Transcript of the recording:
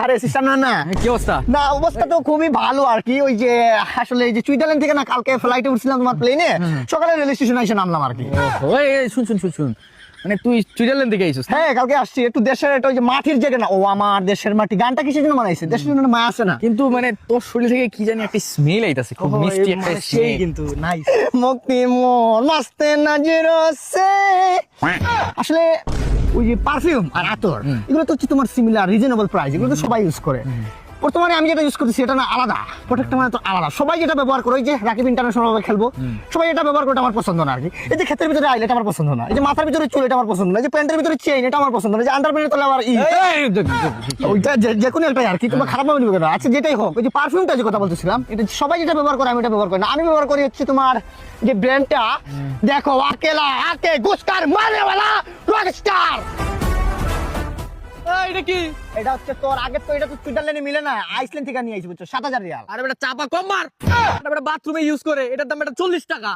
আরে সিস্টার না কি অবস্থা? না, অবস্থা তো খুবই ভালো আর কি। ওই যে আসলে এই যে সুইজারল্যান্ড থেকে না কালকে ফ্লাইটে উঠছিলাম তোমার প্লেনে, সকালে রেল স্টেশনে এসে নামলাম আর কি। ওই শুন, মানে তুই সুইজারল্যান্ড থেকে আইছিস? হ্যাঁ, কালকে আসছি। একটু দেশের একটা ওই যে মাটির জায়গা না, ও আমার দেশের মাটি গানটা কিসের জন্য বানাইছে? দেশের জন্য মায়া আছে না? কিন্তু মানে তোর শরীর থেকে কি জানি একটা স্মেল আইতাছে, খুব মিষ্টি একটা সেই স্মেল। কিন্তু নাইস। মুক্তি মন মাস্তে নাজির সে। আসলে ওই যে পারফিউম আর আতর এগুলো তো হচ্ছে তোমার সিমিলার রিজনেবল প্রাইস, এগুলো তো সবাই ইউজ করে। বর্তমানে আমি যেটা ইউজ করতেছি এটা না আলাদা, প্রোডাক্টটা মানে তো আলাদা। সবাই যেটা ব্যবহার করে, ওই যে রাকিব ইন্টারন্যাশনাল ভাবে খেলবো, সবাই এটা ব্যবহার করে, আমার পছন্দ না আর কি। এই যে ক্ষেতের ভিতরে আইলে এটা আমার পছন্দ না, এই যে মাথার ভিতরে চুল এটা আমার পছন্দ না, এই যে প্যান্টের ভিতরে চেইন এটা আমার পছন্দ না, এই যে আন্ডারপ্যান্টের তলে আবার ওইটা যে কোনো একটাই আর কি। তোমার খারাপ ভাবে নিবে না। আচ্ছা, যেটাই হোক, ওই যে পারফিউমটা যে কথা বলতেছিলাম, এটা সবাই যেটা ব্যবহার করে আমি এটা ব্যবহার করি না। আমি ব্যবহার করি হচ্ছে তোমার যে ব্র্যান্ডটা, দেখো, আকেলা আকে গুস্কার মারনেওয়ালা রকস্টার। এটা কি? এটা হচ্ছে তোর আগের তো, এটা তো সুইজারল্যান্ডে মিলে না, আইসল্যান্ড থেকে নিয়ে আইছি বুঝছো, ৭,০০০ রিয়াল। আরে বেটা চাপা কম মার, এটা বেটা বাথরুমে ইউজ করে, এটার দাম বেটা 40 টাকা।